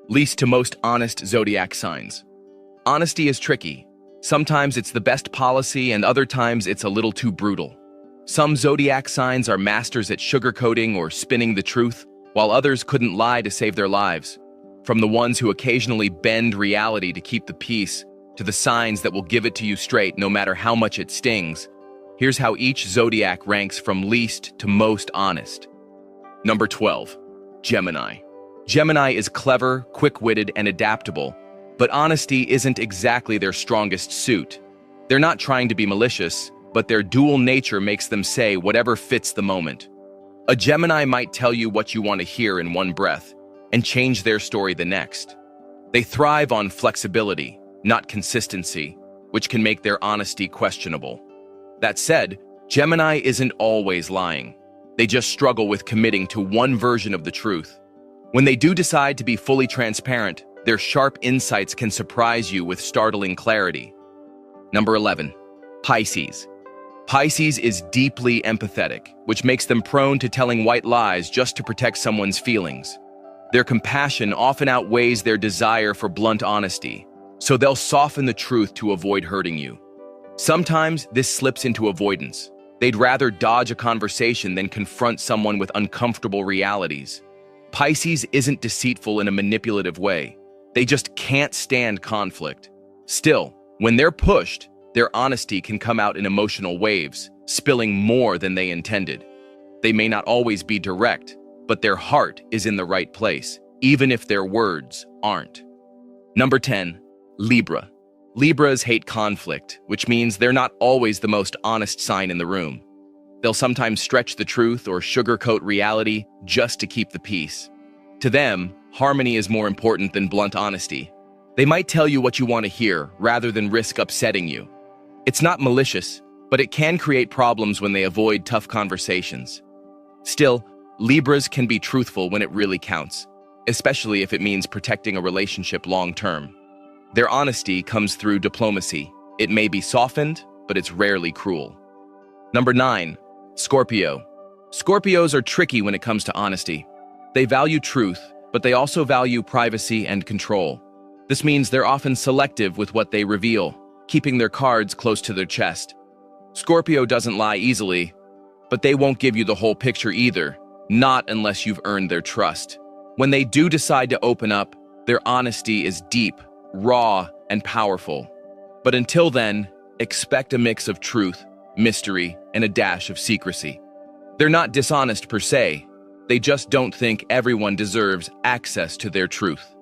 Least to most honest zodiac signs. Honesty is tricky. Sometimes it's the best policy and other times it's a little too brutal. Some zodiac signs are masters at sugarcoating or spinning the truth, while others couldn't lie to save their lives. From the ones who occasionally bend reality to keep the peace, to the signs that will give it to you straight no matter how much it stings. Here's how each zodiac ranks from least to most honest. Number 12. Gemini. Gemini is clever, quick-witted, and adaptable, but honesty isn't exactly their strongest suit. They're not trying to be malicious, but their dual nature makes them say whatever fits the moment. A Gemini might tell you what you want to hear in one breath and change their story the next. They thrive on flexibility, not consistency, which can make their honesty questionable. That said, Gemini isn't always lying. They just struggle with committing to one version of the truth. When they do decide to be fully transparent, their sharp insights can surprise you with startling clarity. Number 11. Pisces. Pisces is deeply empathetic, which makes them prone to telling white lies just to protect someone's feelings. Their compassion often outweighs their desire for blunt honesty, so they'll soften the truth to avoid hurting you. Sometimes this slips into avoidance. They'd rather dodge a conversation than confront someone with uncomfortable realities. Pisces isn't deceitful in a manipulative way. They just can't stand conflict. Still, when they're pushed, their honesty can come out in emotional waves, spilling more than they intended. They may not always be direct, but their heart is in the right place, even if their words aren't. Number 10. Libra. Libras hate conflict, which means they're not always the most honest sign in the room. They'll sometimes stretch the truth or sugarcoat reality just to keep the peace. To them, harmony is more important than blunt honesty. They might tell you what you want to hear rather than risk upsetting you. It's not malicious, but it can create problems when they avoid tough conversations. Still, Libras can be truthful when it really counts, especially if it means protecting a relationship long-term. Their honesty comes through diplomacy. It may be softened, but it's rarely cruel. Number 9. Scorpio. Scorpios are tricky when it comes to honesty. They value truth, but they also value privacy and control. This means they're often selective with what they reveal, keeping their cards close to their chest. Scorpio doesn't lie easily, but they won't give you the whole picture either, not unless you've earned their trust. When they do decide to open up, their honesty is deep, raw, and powerful. But until then, expect a mix of truth, mystery, and a dash of secrecy. They're not dishonest per se. They just don't think everyone deserves access to their truth.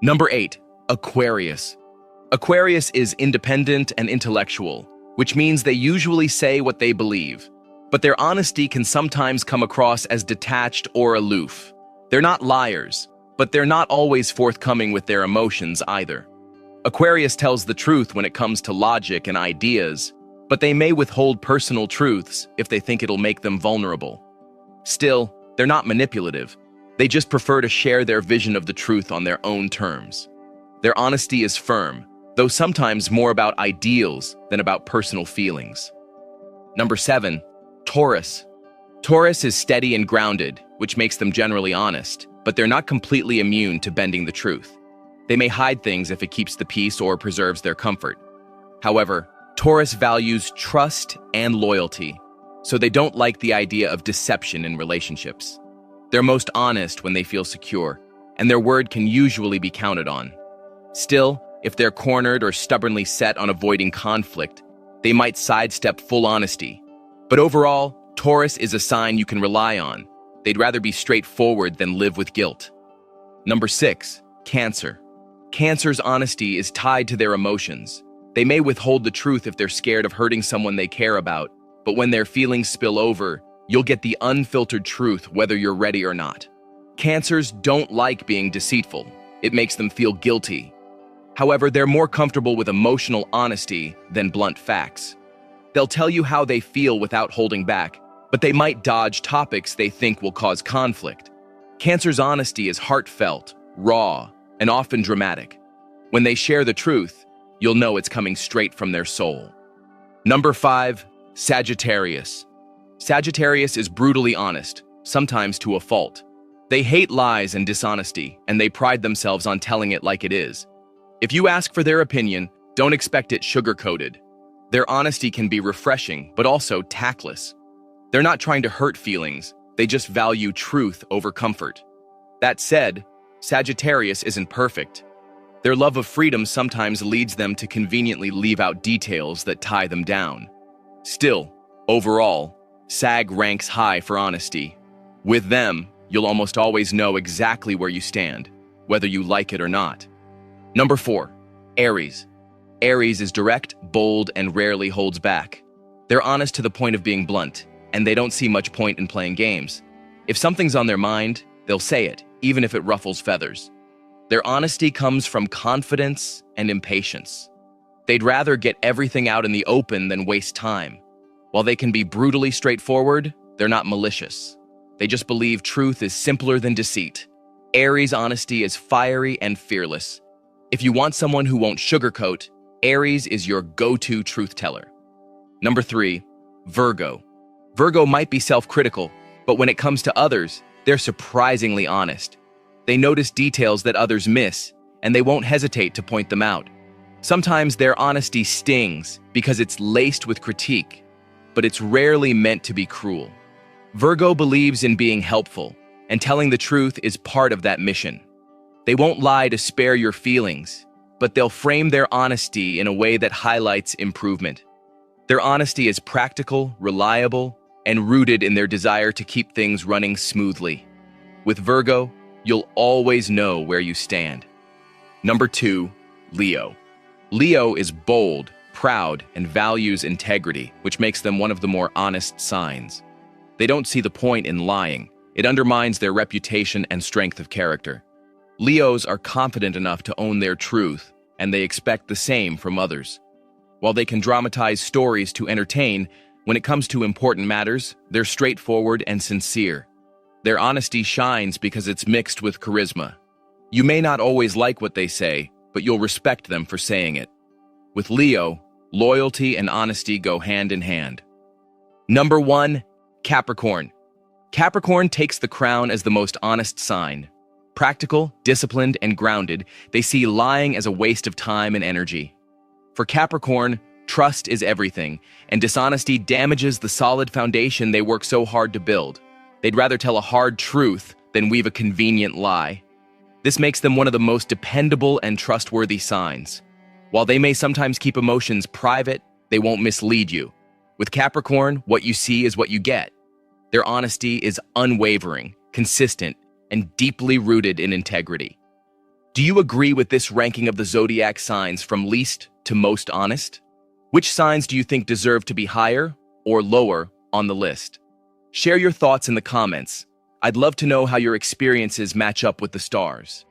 Number 8. Aquarius. Aquarius is independent and intellectual, which means they usually say what they believe. But their honesty can sometimes come across as detached or aloof. They're not liars, but they're not always forthcoming with their emotions either. Aquarius tells the truth when it comes to logic and ideas, but they may withhold personal truths if they think it'll make them vulnerable. Still, they're not manipulative. They just prefer to share their vision of the truth on their own terms. Their honesty is firm, though sometimes more about ideals than about personal feelings. Number 7. Taurus. Taurus is steady and grounded, which makes them generally honest, but they're not completely immune to bending the truth. They may hide things if it keeps the peace or preserves their comfort. However, Taurus values trust and loyalty, so they don't like the idea of deception in relationships. They're most honest when they feel secure, and their word can usually be counted on. Still, if they're cornered or stubbornly set on avoiding conflict, they might sidestep full honesty. But overall, Taurus is a sign you can rely on. They'd rather be straightforward than live with guilt. Number 6. Cancer. Cancer's honesty is tied to their emotions. They may withhold the truth if they're scared of hurting someone they care about, but when their feelings spill over, you'll get the unfiltered truth whether you're ready or not. Cancers don't like being deceitful. It makes them feel guilty. However, they're more comfortable with emotional honesty than blunt facts. They'll tell you how they feel without holding back, but they might dodge topics they think will cause conflict. Cancer's honesty is heartfelt, raw, and often dramatic. When they share the truth, you'll know it's coming straight from their soul. Number 5. Sagittarius. Sagittarius is brutally honest, sometimes to a fault. They hate lies and dishonesty, and they pride themselves on telling it like it is. If you ask for their opinion, don't expect it sugar-coated. Their honesty can be refreshing, but also tactless. They're not trying to hurt feelings, they just value truth over comfort. That said, Sagittarius isn't perfect. Their love of freedom sometimes leads them to conveniently leave out details that tie them down. Still, overall, Sag ranks high for honesty. With them, you'll almost always know exactly where you stand, whether you like it or not. Number 4, Aries. Aries is direct, bold, and rarely holds back. They're honest to the point of being blunt, and they don't see much point in playing games. If something's on their mind, they'll say it, even if it ruffles feathers. Their honesty comes from confidence and impatience. They'd rather get everything out in the open than waste time. While they can be brutally straightforward, they're not malicious. They just believe truth is simpler than deceit. Aries' honesty is fiery and fearless. If you want someone who won't sugarcoat, Aries is your go-to truth teller. Number 3, Virgo. Virgo might be self-critical, but when it comes to others, they're surprisingly honest. They notice details that others miss, and they won't hesitate to point them out. Sometimes their honesty stings because it's laced with critique, but it's rarely meant to be cruel. Virgo believes in being helpful, and telling the truth is part of that mission. They won't lie to spare your feelings, but they'll frame their honesty in a way that highlights improvement. Their honesty is practical, reliable, and rooted in their desire to keep things running smoothly. With Virgo, you'll always know where you stand. Number 2, Leo. Leo is bold, proud, and values integrity, which makes them one of the more honest signs. They don't see the point in lying. It undermines their reputation and strength of character. Leos are confident enough to own their truth, and they expect the same from others. While they can dramatize stories to entertain, when it comes to important matters, they're straightforward and sincere. Their honesty shines because it's mixed with charisma. You may not always like what they say, but you'll respect them for saying it. With Leo, loyalty and honesty go hand in hand. Number 1, Capricorn. Capricorn takes the crown as the most honest sign. Practical, disciplined, and grounded, they see lying as a waste of time and energy. For Capricorn, trust is everything, and dishonesty damages the solid foundation they work so hard to build. They'd rather tell a hard truth than weave a convenient lie. This makes them one of the most dependable and trustworthy signs. While they may sometimes keep emotions private, they won't mislead you. With Capricorn, what you see is what you get. Their honesty is unwavering, consistent, and deeply rooted in integrity. Do you agree with this ranking of the zodiac signs from least to most honest? Which signs do you think deserve to be higher or lower on the list? Share your thoughts in the comments. I'd love to know how your experiences match up with the stars.